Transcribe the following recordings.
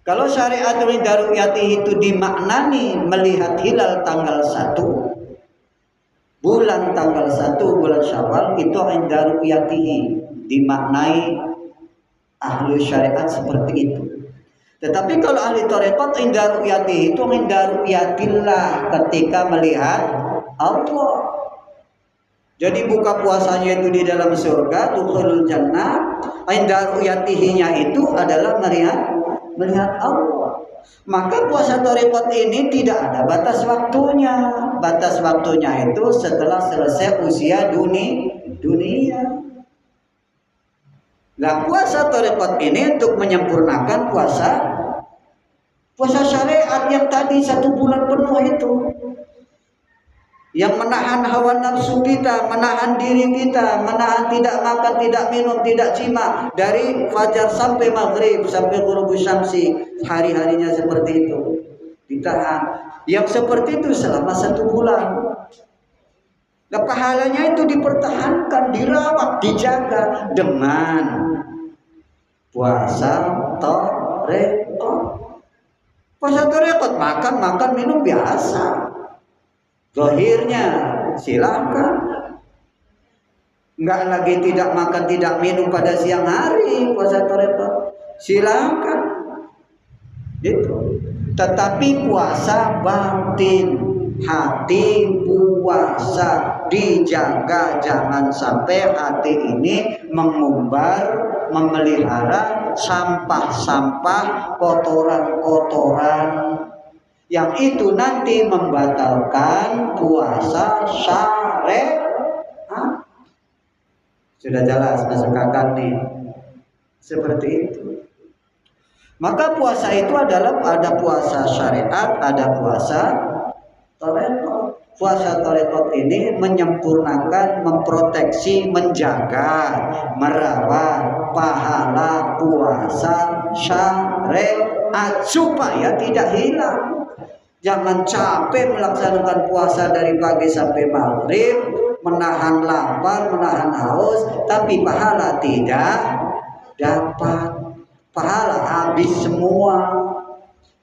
Kalau syariatul inda ru'yatihi itu dimaknani melihat hilal tanggal 1 bulan tanggal 1 bulan Syawal, itu inda ru'yatihi, dimaknai ahli syariat seperti itu. Tetapi kalau ahli tarekat inda ru'yatihi itu inda ru'yatillah, ketika melihat Allah. Jadi buka puasanya itu di dalam surga, dukhulul jannah, inda ru'yatihinya itu adalah melihat Allah. Maka puasa tarekat ini tidak ada batas waktunya. Batas waktunya itu setelah selesai usia dunia. Nah, puasa tarekat ini untuk menyempurnakan puasa syariat yang tadi 1 bulan penuh itu, yang menahan hawa nafsu kita, menahan diri kita, menahan tidak makan, tidak minum, tidak jima dari fajar sampai maghrib, sampai ghurubus syamsi, hari-harinya seperti itu ditahan. Yang seperti itu selama 1 bulan. Nah, pahalanya itu dipertahankan, dirawat, dijaga dengan puasa tarekat. Puasa tarekat makan minum biasa. Zahirnya silakan, nggak lagi tidak makan tidak minum pada siang hari, puasa tarekat silakan itu. Tetapi puasa batin, hati puasa dijaga, jangan sampai hati ini mengumbar, memelihara sampah-sampah, kotoran-kotoran yang itu nanti membatalkan puasa syariat. Sudah jelas masuk akal nih. Seperti itu. Maka puasa itu adalah ada puasa syariat, ada puasa tarekat. Puasa tarekat ini menyempurnakan, memproteksi, menjaga, merawat pahala puasa syariat supaya tidak hilang. Jangan capek melaksanakan puasa dari pagi sampai maghrib, menahan lapar, menahan haus, tapi pahala tidak dapat. Pahala habis semua,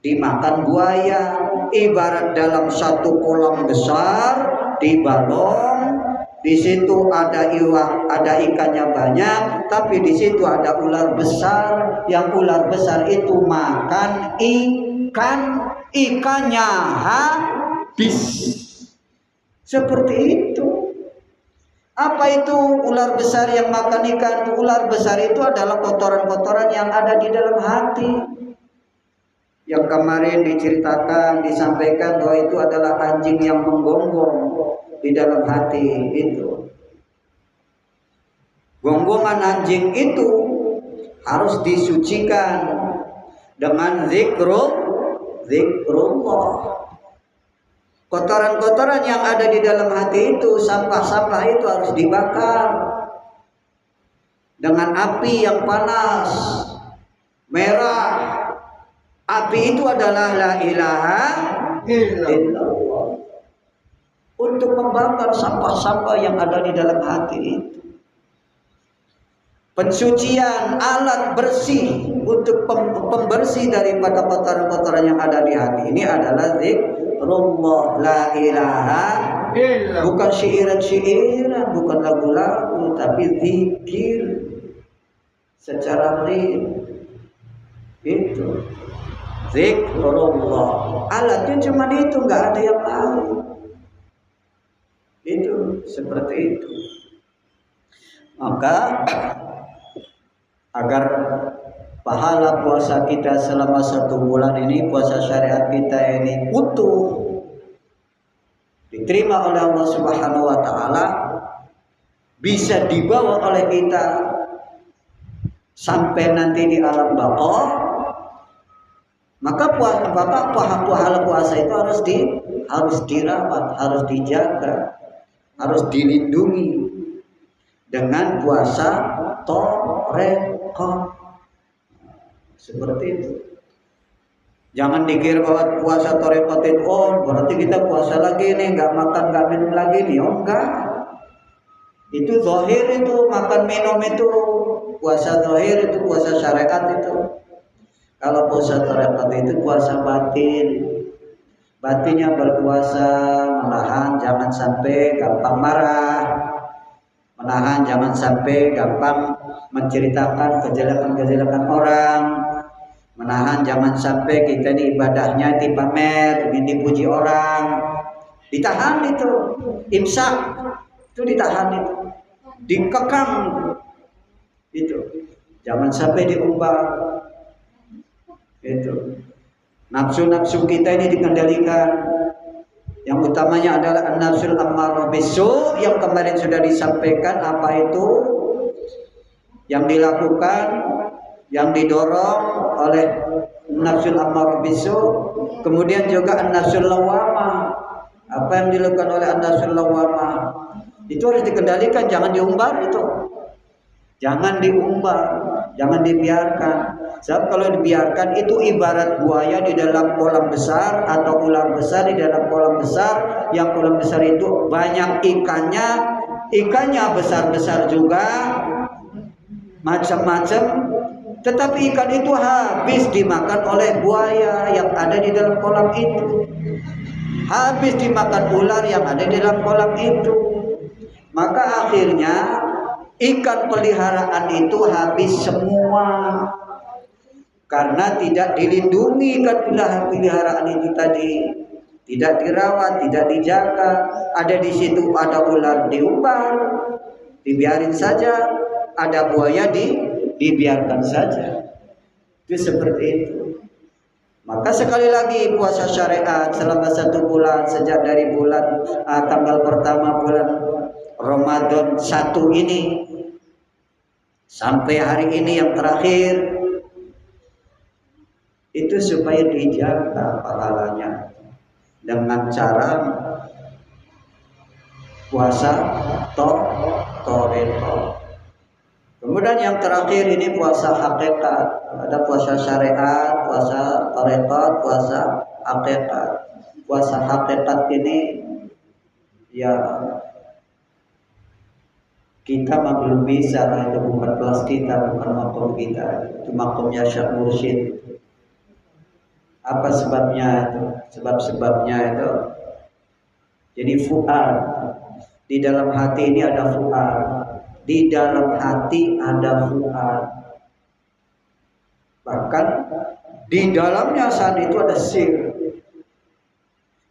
dimakan buaya. Ibarat dalam satu kolam besar dibalong, di situ ada iwak, ada ikannya banyak, tapi di situ ada ular besar. Yang ular besar itu makan ikannya habis. Seperti itu. Apa itu ular besar yang makan ikan? Ular besar itu adalah kotoran-kotoran yang ada di dalam hati. Yang kemarin diceritakan, disampaikan bahwa itu adalah anjing yang menggonggong di dalam hati itu. Gonggongan anjing itu harus disucikan dengan zikrullah. Kotoran-kotoran yang ada di dalam hati itu, sampah-sampah itu harus dibakar dengan api yang panas, merah. Api itu adalah la ilaha illallah, untuk membakar sampah-sampah yang ada di dalam hati itu. Pensucian alat bersih untuk pembersih daripada kotoran-kotoran yang ada di hati ini adalah zikrullah, la ilaha illallah. Bukan syiiran-syiiran, bukan lagu-lagu, tapi zikir secara real. Itu zikrullah. Alatnya cuma itu, nggak ada yang lain. Itu seperti itu. Maka agar pahala puasa kita selama 1 bulan ini, puasa syariat kita ini utuh, diterima oleh Allah Subhanahu wa taala, bisa dibawa oleh kita sampai nanti di alam baqah, maka pahala puasa itu harus dirawat, harus dijaga, harus dilindungi dengan puasa tarekat. Seperti itu. Jangan dikira bahwa puasa tarekat itu berarti kita puasa lagi nih, nggak makan nggak minum lagi nih. Enggak. Itu zahir, itu makan minum itu puasa zahir, itu puasa syariat itu. Kalau puasa tarekat itu puasa batin. Batinnya berpuasa, menahan jangan sampai gampang marah, menahan jangan sampai gampang menceritakan kejelekan-kejelekan orang, menahan jangan sampai kita ini ibadahnya dipamer, ingin dipuji orang. Ditahan itu, imsak itu ditahan itu, dikekang itu, jangan sampai diubah itu. Nafsu-nafsu kita ini dikendalikan. Yang utamanya adalah nafsul ammarah bisu yang kemarin sudah disampaikan apa itu yang dilakukan, yang didorong oleh nafsul ammarah bisu. Kemudian juga nafsul lawamah. Apa yang dilakukan oleh nafsul lawamah itu harus dikendalikan, jangan diumbar itu. Jangan diumbar, jangan dibiarkan. Sebab kalau dibiarkan itu ibarat buaya di dalam kolam besar atau ular besar di dalam kolam besar. Yang kolam besar itu banyak ikannya, ikannya besar-besar juga, macam-macam. Tetapi ikan itu habis dimakan oleh buaya yang ada di dalam kolam itu. Habis dimakan ular yang ada di dalam kolam itu. Maka akhirnya ikan peliharaan itu habis semua karena tidak dilindungi. Ikan peliharaan itu tadi tidak dirawat, tidak dijaga. Ada di situ ada ular diumbar, dibiarin saja. Ada buaya dibiarkan saja. Itu seperti itu. Maka sekali lagi puasa syariat selama 1 bulan sejak dari bulan tanggal pertama bulan Ramadan 1 ini sampai hari ini yang terakhir itu supaya dijaga pahalanya dengan cara puasa toreto. Kemudian yang terakhir ini puasa hakikat. Ada puasa syariat, puasa toreto, puasa hakikat. Puasa hakikat ini ya kita belum bisa, itu bukan kelas kita, bukan makom kita, itu makomnya Syekh Mursyid. Apa sebabnya itu? Sebab-sebabnya itu jadi fuad. Di dalam hati ini ada fuad. Di dalam hati ada fuad. Bahkan di dalamnya saat itu ada sir.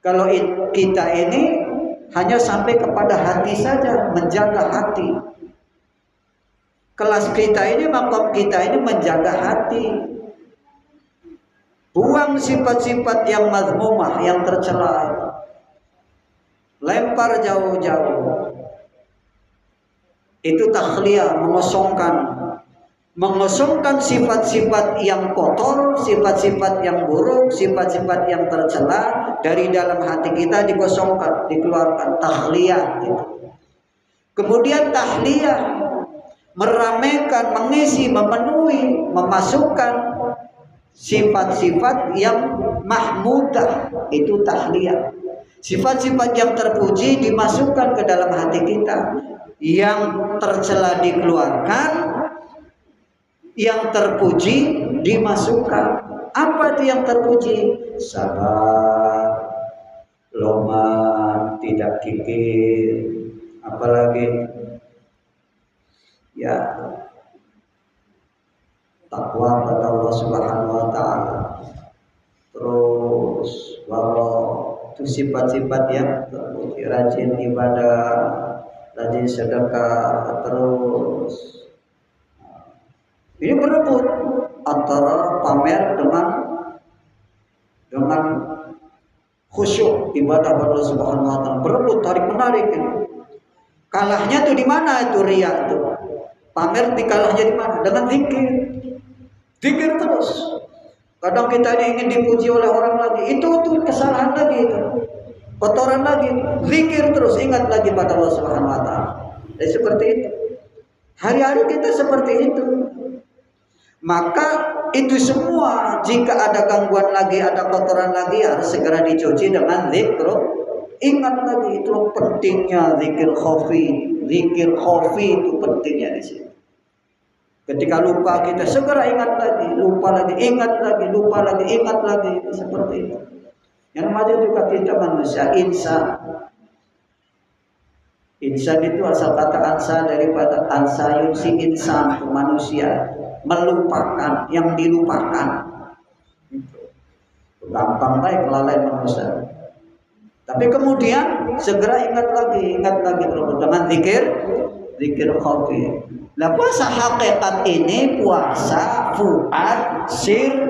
Kalau kita ini hanya sampai kepada hati saja, menjaga hati. Kelas kita ini, makom kita ini menjaga hati. Buang sifat-sifat yang mazmumah, yang tercela. Lempar jauh-jauh. Itu takhliyah, mengosongkan sifat-sifat yang kotor, sifat-sifat yang buruk, sifat-sifat yang tercela dari dalam hati kita dikosongkan, dikeluarkan, takhliyah gitu. Kemudian tahliyah, meramaikan, mengisi, memenuhi, memasukkan sifat-sifat yang mahmudah, itu tahliyah. Sifat-sifat yang terpuji dimasukkan ke dalam hati kita, yang tercela dikeluarkan, yang terpuji dimasukkan. Apa itu yang terpuji? Sabar, loman, tidak kikir, apalagi ya takwa pada Allah Subhanahu wa taala. Terus itu sifat-sifat yang terpuji, rajin ibadah, rajin sedekah, terus ini berebut antara pamer dengan khusyuk ibadah Allah Subhanahu wa taala, berebut tarik menarik ini. Kalahnya tuh di mana itu riya itu? Pamer dikalahnya di mana? Dengan zikir. Zikir terus. Kadang kita ini ingin dipuji oleh orang lagi, itu kesalahan lagi itu. Kotoran lagi. Zikir terus, ingat lagi pada Allah Subhanahu wa taala. Jadi seperti itu. Hari-hari kita seperti itu. Maka itu semua jika ada gangguan lagi, ada kotoran lagi, harus segera dicuci dengan zikr. Ingat lagi itu pentingnya zikir khafi. Zikir khafi itu pentingnya di sini. Ketika lupa kita segera ingat lagi, lupa lagi, ingat lagi, lupa lagi, ingat lagi, seperti itu. Yang namanya juga kita manusia, insan. Insan itu asal kata ansa daripada ansayun si insan, manusia, melupakan yang dilupakan. Gampang baik lalai manusia. Tapi kemudian segera ingat lagi dengan zikir khafi. Nah puasa hakikat ini puasa fuad sir